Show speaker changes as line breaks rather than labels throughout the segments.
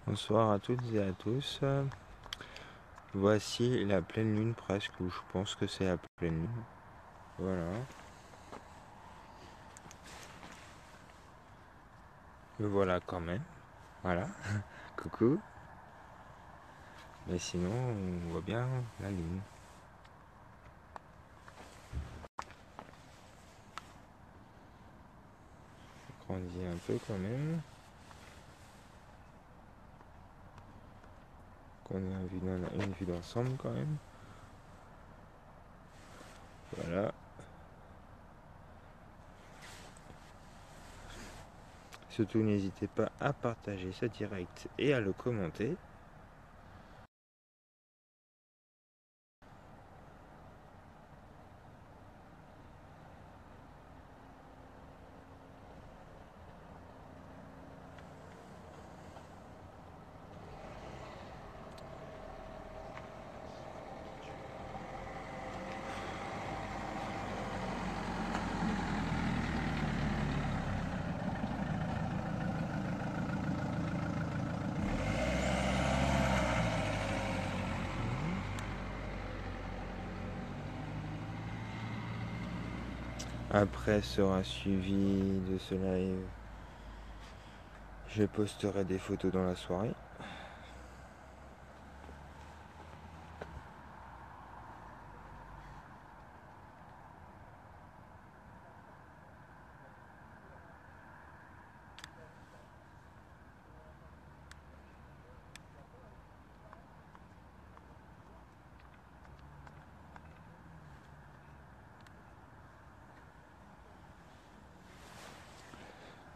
Bonsoir à toutes et à tous. Voici la pleine lune presque, ou je pense que c'est la pleine lune. Voilà. Me voilà quand même. Voilà. Coucou. Mais sinon, on voit bien la lune. On grandit un peu quand même. Qu'on ait une vue d'ensemble quand même. Voilà. Surtout, n'hésitez pas à partager ce direct et à le commenter. Après sera suivi de ce live. Je posterai des photos dans la soirée.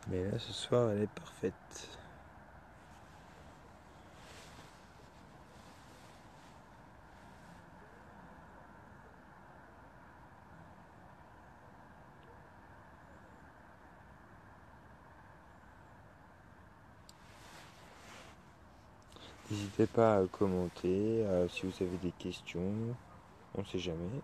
Mais là, ce soir, elle est parfaite. N'hésitez pas à commenter, si vous avez des questions, on ne sait jamais.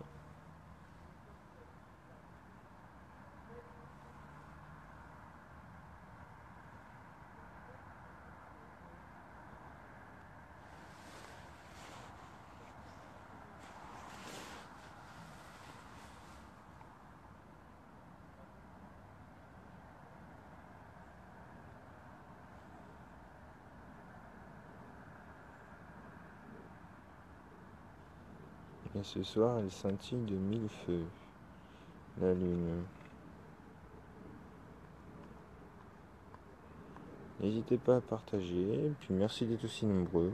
Et ce soir, elle scintille de mille feux, la lune. N'hésitez pas à partager, et puis merci d'être aussi nombreux.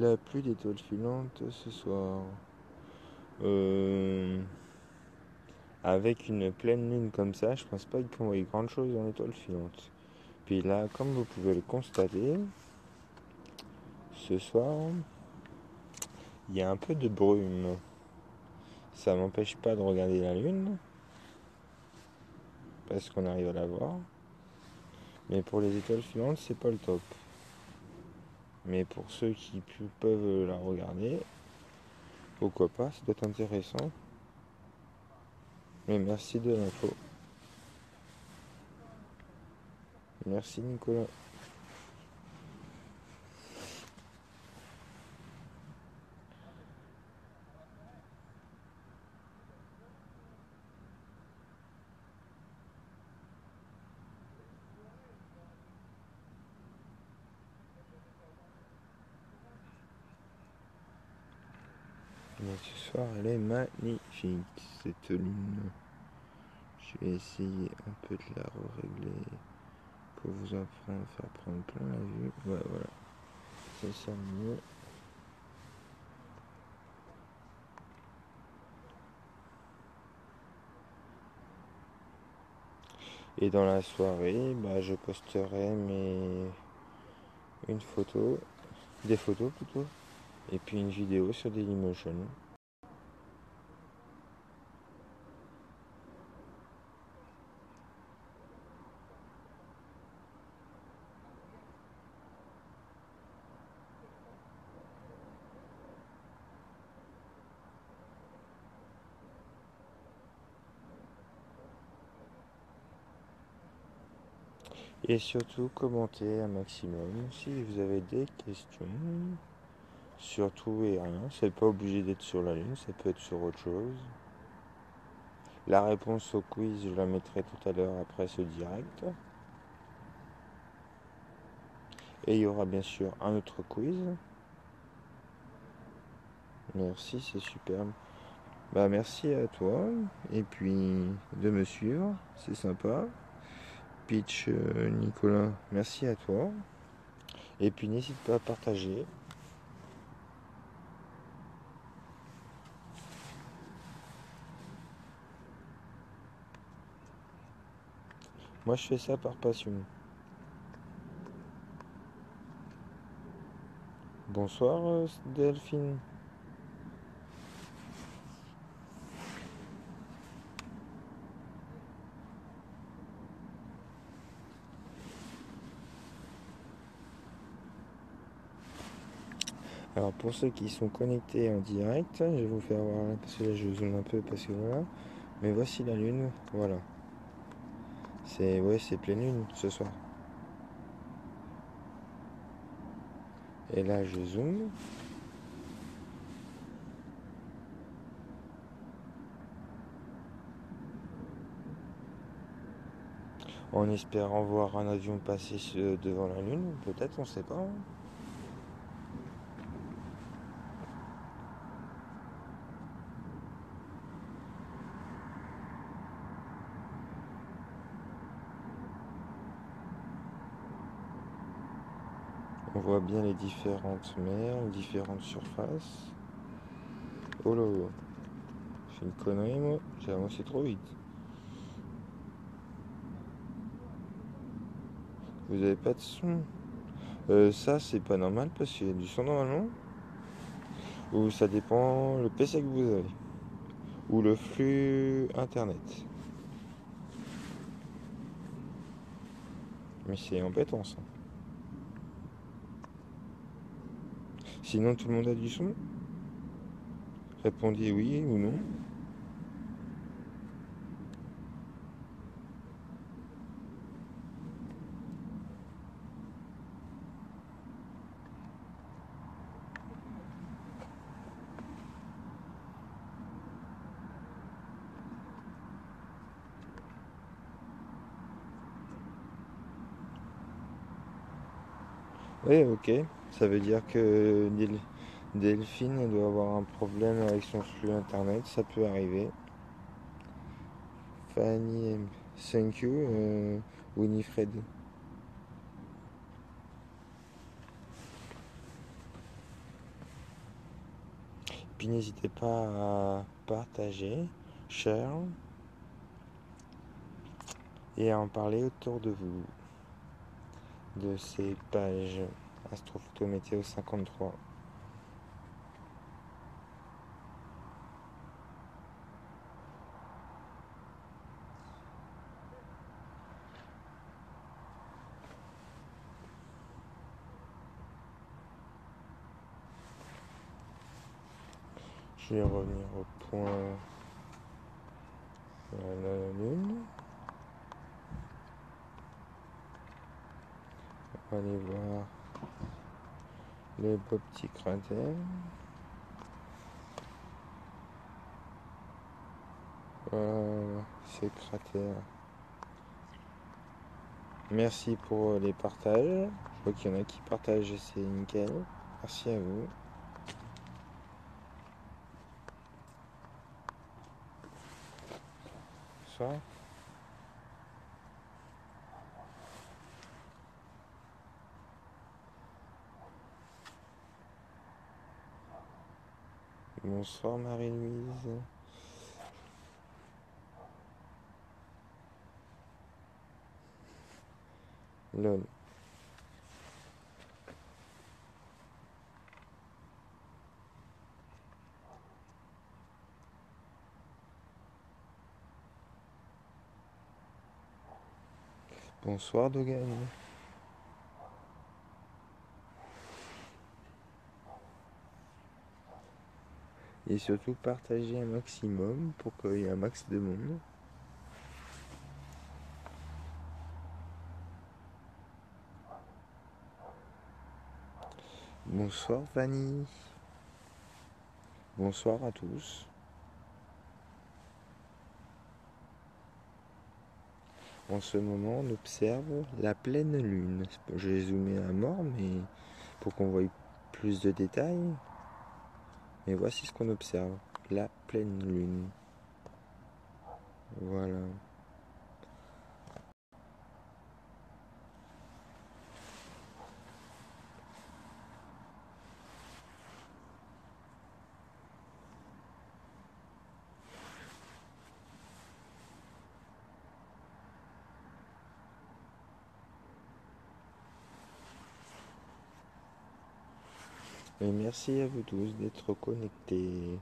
La pluie d'étoiles filantes ce soir. Avec une pleine lune comme ça, je pense pas qu'on voit grand chose en étoiles filantes. Puis là, comme vous pouvez le constater, ce soir, il y a un peu de brume. Ça m'empêche pas de regarder la lune, parce qu'on arrive à la voir. Mais pour les étoiles filantes, c'est pas le top. Mais pour ceux qui peuvent la regarder, pourquoi pas, ça doit être intéressant. Mais merci de l'info. Merci Nicolas. Mais ce soir, elle est magnifique, cette lune. Je vais essayer un peu de la régler pour vous apprendre, faire prendre plein la vue. Ouais, voilà. C'est ça le mieux. Et dans la soirée, je posterai une photo, des photos plutôt, et puis une vidéo sur Dailymotion. Et surtout, commentez un maximum si vous avez des questions. Sur tout et rien. C'est pas obligé d'être sur la Lune, ça peut être sur autre chose. La réponse au quiz, je la mettrai tout à l'heure après ce direct. Et il y aura bien sûr un autre quiz. Merci, c'est superbe. Bah merci à toi. Et puis de me suivre, c'est sympa. Pitch, Nicolas, merci à toi. Et puis n'hésite pas à partager. Moi je fais ça par passion. Bonsoir Delphine. Alors pour ceux qui sont connectés en direct, je vais vous faire voir, parce que là je zoome un peu parce que voilà. Mais voici la lune, voilà. C'est pleine lune ce soir. Et là je zoome. En espérant voir un avion passer devant la lune, peut-être, on sait pas, hein. On voit bien les différentes mers, les différentes surfaces. Oh là là, j'ai une connerie moi, j'ai avancé trop vite. Vous avez pas de son? Ça c'est pas normal parce qu'il y a du son normalement. Ou ça dépend le PC que vous avez. Ou le flux internet. Mais c'est embêtant ça. Sinon tout le monde a du son? Répondez oui ou non. Oui, ok. Ça veut dire que Delphine doit avoir un problème avec son flux internet, ça peut arriver. Fanny M. Thank you, Winifred. Puis n'hésitez pas à partager, share et à en parler autour de vous, de ces pages Astrophoto Météo 53. Je vais revenir au point la Lune. On va aller voir les beaux petits cratères. Voilà, ces cratères. Merci pour les partages. Je vois qu'il y en a qui partagent et c'est nickel. Merci à vous. Bonsoir. Bonsoir Marie-Louise. Lol. Bonsoir Dogan. Et surtout partagez un maximum pour qu'il y ait un max de monde. Bonsoir Fanny. Bonsoir à tous. En ce moment, on observe la pleine lune. J'ai zoomé à mort, mais pour qu'on voie plus de détails. Mais voici ce qu'on observe. La pleine lune. Voilà. Et merci à vous tous d'être connectés.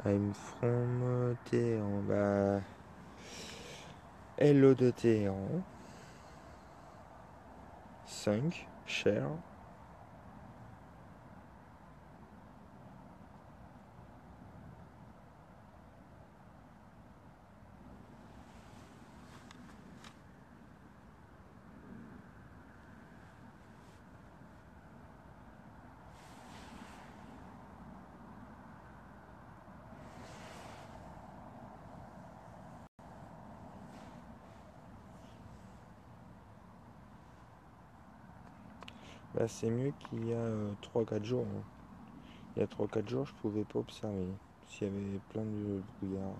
I'm from Téhéran. Bah, hello de Téhéran. 5, cher. Bah, c'est mieux qu'il y a 3-4 jours. Hein. Il y a 3-4 jours, je pouvais pas observer. S'il y avait plein de brouillard.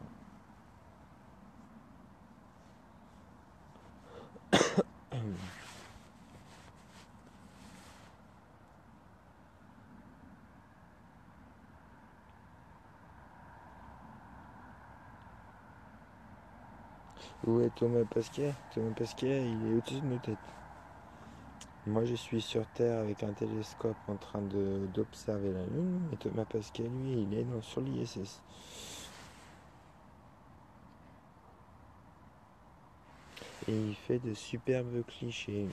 Où est Thomas Pesquet? Thomas Pesquet, il est au-dessus de nos têtes. Moi, je suis sur Terre avec un télescope en train d'observer la Lune. Et Thomas Pesquet, lui, il est sur l'ISS. Et il fait de superbes clichés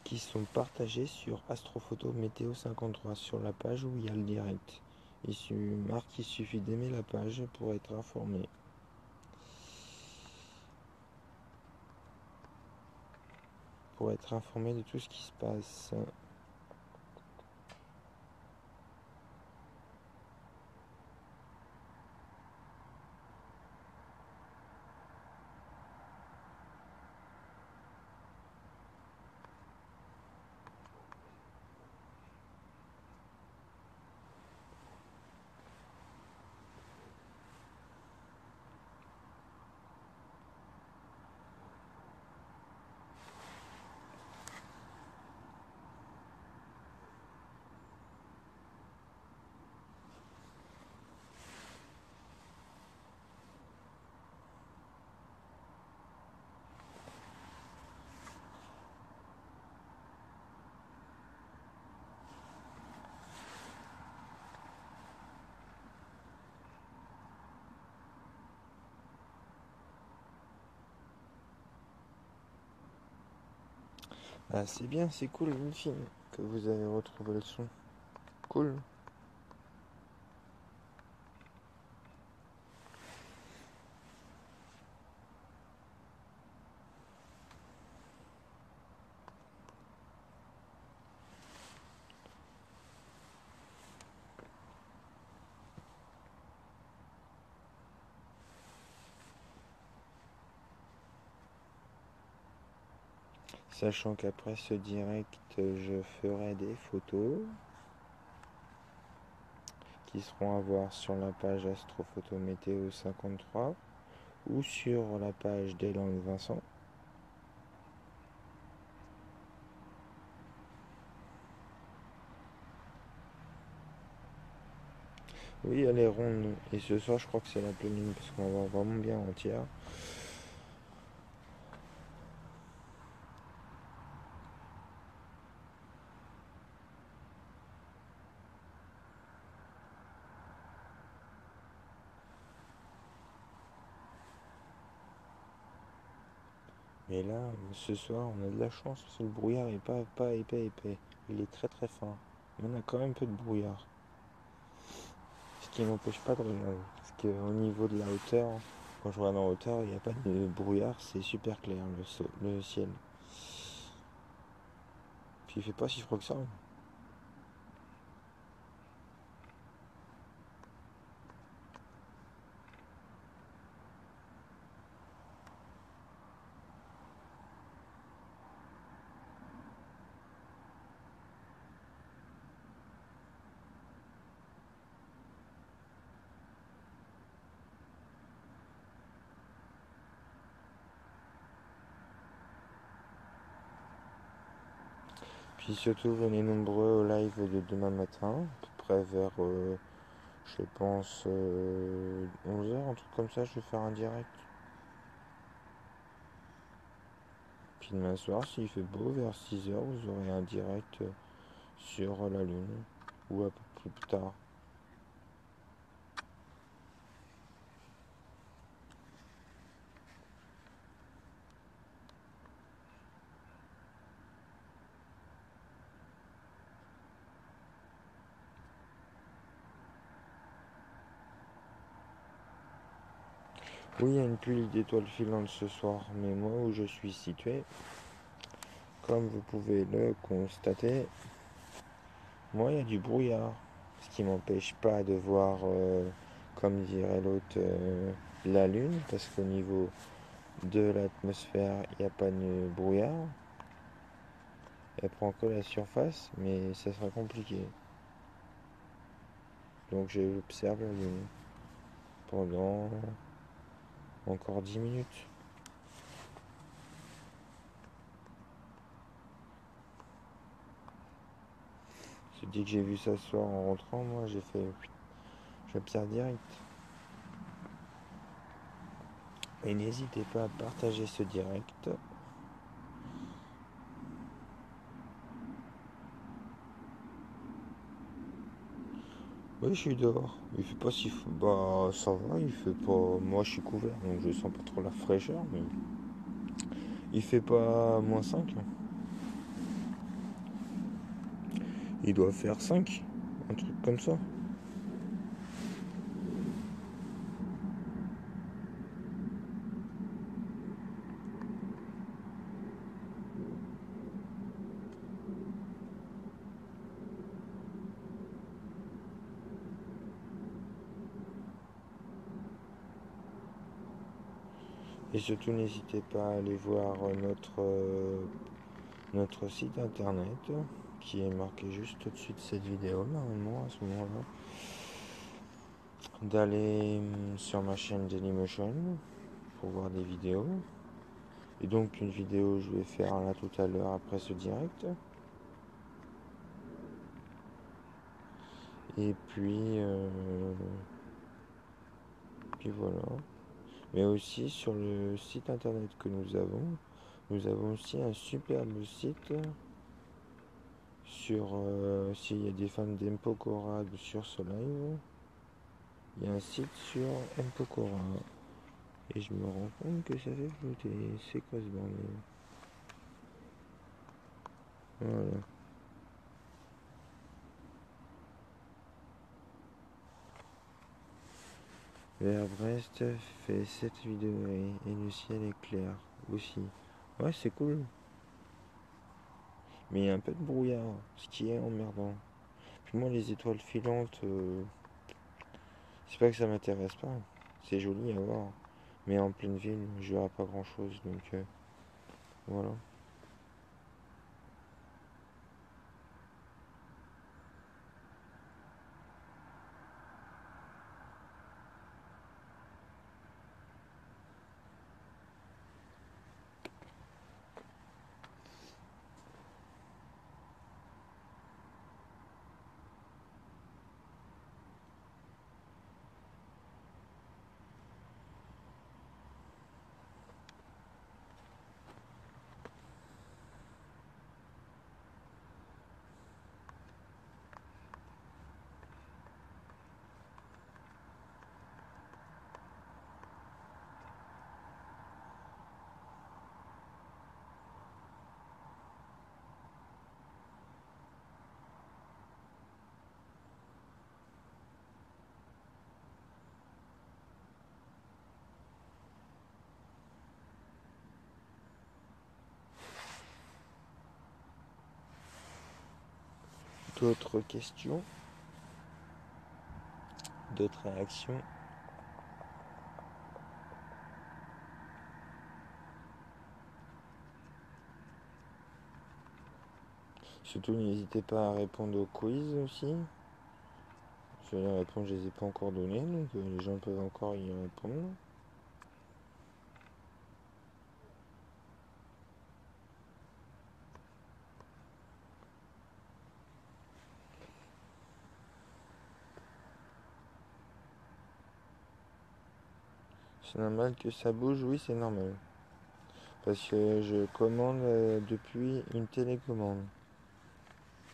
qui sont partagés sur Astrophoto Météo 53 sur la page où il y a le direct. Marc, il suffit d'aimer la page pour être informé. Pour être informé de tout ce qui se passe. Ah, c'est bien, c'est cool, une fille, que vous avez retrouvé le son. Cool. Sachant qu'après ce direct, je ferai des photos qui seront à voir sur la page Astrophoto Météo 53 ou sur la page des langues Vincent. Oui, elle est ronde. Et ce soir, je crois que c'est la pleine lune parce qu'on va voir vraiment bien entière. Mais là, ce soir, on a de la chance parce que le brouillard est pas épais. Il est très très fin. Mais on a quand même un peu de brouillard. Ce qui n'empêche pas de regarder. Parce qu'au niveau de la hauteur, quand je regarde en hauteur, il n'y a pas de brouillard, c'est super clair le ciel. Puis il fait pas si froid que ça. Puis surtout, venez nombreux au live de demain matin, à peu près vers, je pense, 11 h, un truc comme ça, je vais faire un direct. Puis demain soir, s'il fait beau, vers 6 h, vous aurez un direct sur la Lune, ou un peu plus tard. Oui, il y a une pluie d'étoiles filantes ce soir, mais moi où je suis situé, comme vous pouvez le constater, moi il y a du brouillard. Ce qui m'empêche pas de voir, comme dirait l'autre, la Lune, parce qu'au niveau de l'atmosphère, il n'y a pas de brouillard. Elle prend que la surface, mais ça sera compliqué. Donc j'observe la Lune pendant encore 10 minutes. Dès que j'ai vu ça ce soir en rentrant, moi j'ai fait. J'observe direct. Et n'hésitez pas à partager ce direct. Oui, je suis dehors. Il fait pas si. Bah, ça va, il fait pas. Moi, je suis couvert, donc je sens pas trop la fraîcheur, mais. Il fait pas -5. Il doit faire 5. Un truc comme ça. Et surtout, n'hésitez pas à aller voir notre site internet qui est marqué juste au-dessus de cette vidéo, normalement, à ce moment-là. D'aller sur ma chaîne Dailymotion pour voir des vidéos. Et donc, une vidéo, je vais faire là tout à l'heure après ce direct. Et puis voilà. Mais aussi sur le site internet que nous avons aussi un superbe site sur s'il y a des fans d'Empokora sur ce live. Il y a un site sur Empokora. Et je me rends compte que ça fait flotter. C'est quoi ce bordel? Voilà. Vers Brest fait 7 degrés et le ciel est clair aussi. Ouais, c'est cool. Mais il y a un peu de brouillard, ce qui est emmerdant. Puis moi, les étoiles filantes, c'est pas que ça m'intéresse pas. C'est joli à voir. Mais en pleine ville, je verrai pas grand chose. Donc voilà. D'autres questions? D'autres réactions? Surtout, n'hésitez pas à répondre au quiz aussi. Les réponses, je les ai pas encore données, donc les gens peuvent encore y répondre. C'est normal que ça bouge? Oui, c'est normal. Parce que je commande depuis une télécommande.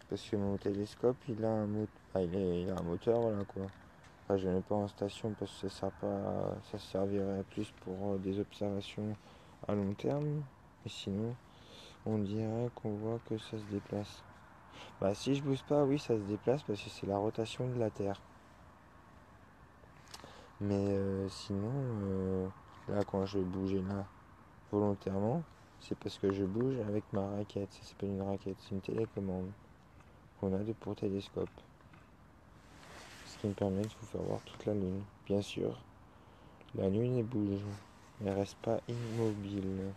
Parce que mon télescope, il a il a un moteur, voilà quoi. Enfin, je ne l'ai pas en station parce que ça sert pas, ça servirait plus pour des observations à long terme. Et sinon, on dirait qu'on voit que ça se déplace. Bah, si je bouge pas, oui, ça se déplace parce que c'est la rotation de la Terre. Mais sinon, là, quand je vais bouger là volontairement, c'est parce que je bouge avec ma raquette. Ça s'appelle une raquette, c'est une télécommande qu'on a pour télescope. Ce qui me permet de vous faire voir toute la Lune. Bien sûr, la Lune elle bouge, elle reste pas immobile.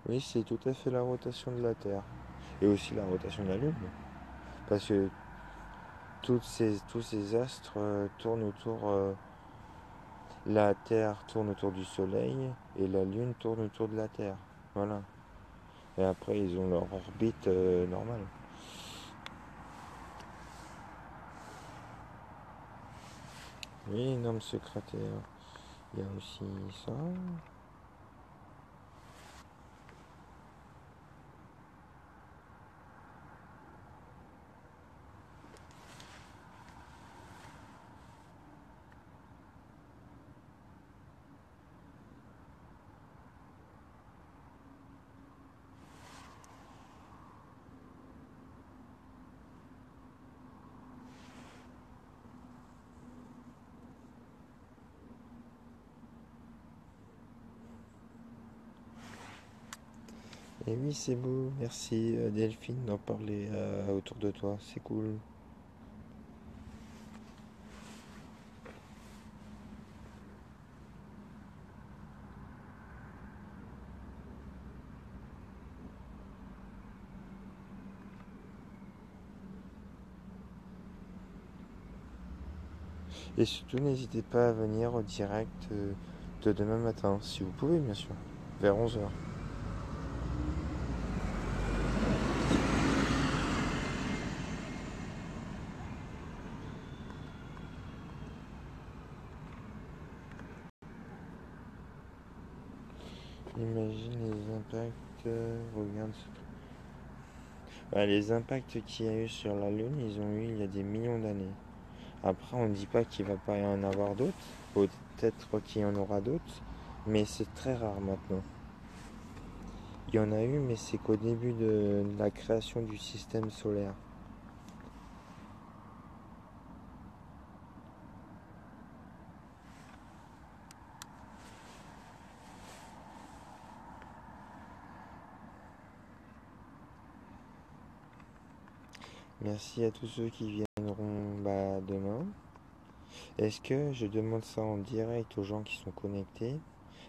Oui, c'est tout à fait la rotation de la Terre. Et aussi la rotation de la Lune. Parce que tous ces astres tournent autour. La Terre tourne autour du Soleil et la Lune tourne autour de la Terre. Voilà. Et après, ils ont leur orbite normale. Oui, énorme secrétaire. Il y a aussi ça. Et oui, c'est beau. Merci Delphine d'en parler autour de toi. C'est cool. Et surtout, n'hésitez pas à venir au direct de demain matin, si vous pouvez, bien sûr, vers 11 heures. Imagine les impacts. Regarde. Bah, les impacts qu'il y a eu sur la Lune, ils ont eu il y a des millions d'années. Après, on ne dit pas qu'il ne va pas y en avoir d'autres. Peut-être qu'il y en aura d'autres. Mais c'est très rare maintenant. Il y en a eu, mais c'est qu'au début de la création du système solaire. Merci à tous ceux qui viendront demain. Est-ce que je demande ça en direct aux gens qui sont connectés?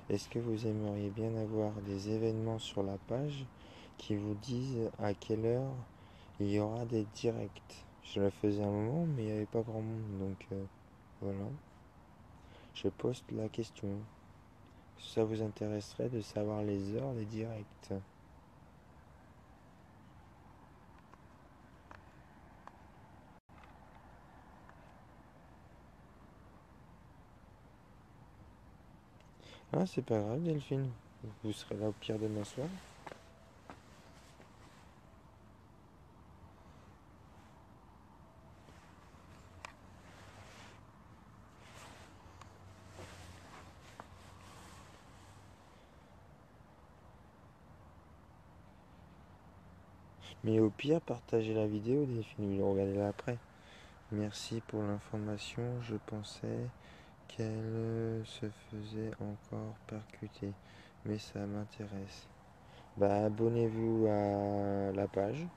Est-ce que vous aimeriez bien avoir des événements sur la page qui vous disent à quelle heure il y aura des directs? Je le faisais un moment, mais il n'y avait pas grand monde, donc voilà. Je poste la question. Ça vous intéresserait de savoir les heures des directs? Ah, c'est pas grave, Delphine. Vous serez là au pire demain soir. Mais au pire, partagez la vidéo, Delphine, ou regardez-la après. Merci pour l'information, je pensais qu'elle se faisait encore percuter, mais ça m'intéresse. Bah, abonnez-vous à la page.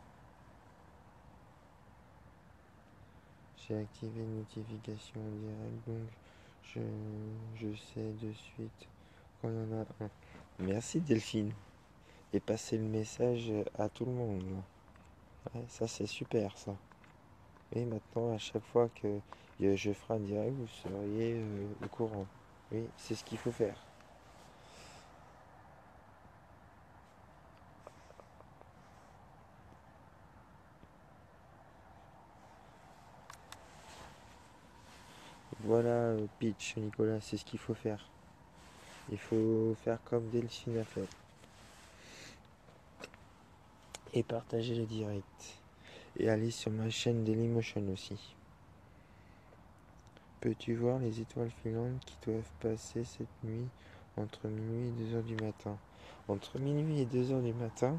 J'ai activé une notification en direct, donc je, je sais de suite quand il y en a un. Merci Delphine. Et passez le message à tout le monde. Ouais, ça c'est super ça. Et maintenant, à chaque fois que je ferai un direct, vous seriez au courant. Oui, c'est ce qu'il faut faire. Voilà, Pitch, Nicolas, c'est ce qu'il faut faire. Il faut faire comme Delphine a fait. Et partager le direct. Et aller sur ma chaîne Dailymotion aussi. Peux-tu voir les étoiles filantes qui doivent passer cette nuit entre minuit et 2 heures du matin? Entre minuit et 2 heures du matin,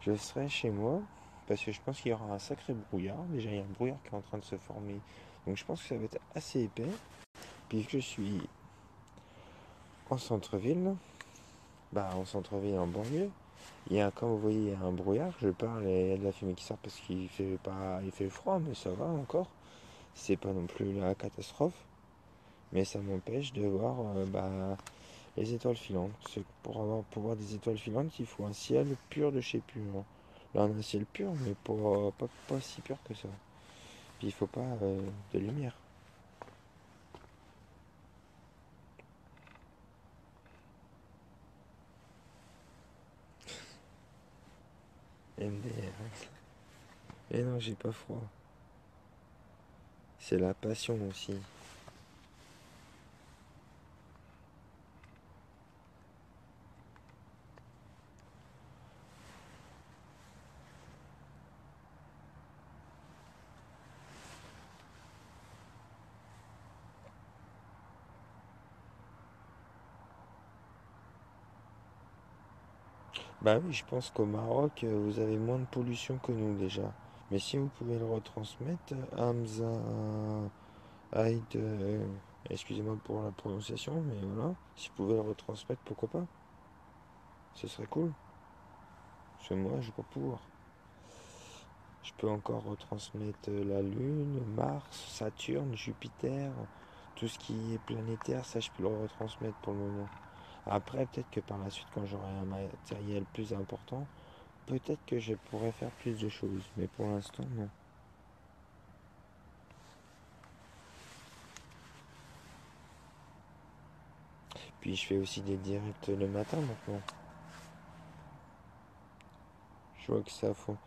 je serai chez moi parce que je pense qu'il y aura un sacré brouillard. Déjà, il y a un brouillard qui est en train de se former. Donc je pense que ça va être assez épais. Puis je suis en centre-ville, bah en centre-ville, en banlieue. Comme vous voyez, il y a un brouillard. Je parle et il y a de la fumée qui sort parce qu'il fait pas, il fait froid, mais ça va encore. C'est pas non plus la catastrophe. Mais ça m'empêche de voir les étoiles filantes. Pour voir des étoiles filantes, il faut un ciel pur de chez pur. Là, on a un ciel pur, mais pas si pur que ça. Puis il faut pas de lumière. MDR. Et non, j'ai pas froid. C'est la passion aussi. Bah oui, je pense qu'au Maroc, vous avez moins de pollution que nous déjà. Mais si vous pouvez le retransmettre, Hamza Aïd, excusez-moi pour la prononciation, mais voilà, si vous pouvez le retransmettre, pourquoi pas? Ce serait cool. Parce que moi, je vais pas pouvoir. Je peux encore retransmettre la Lune, Mars, Saturne, Jupiter, tout ce qui est planétaire, ça je peux le retransmettre pour le moment. Après, peut-être que par la suite, quand j'aurai un matériel plus important, peut-être que je pourrais faire plus de choses. Mais pour l'instant, non. Puis je fais aussi des directs le matin maintenant. Je vois que ça fond.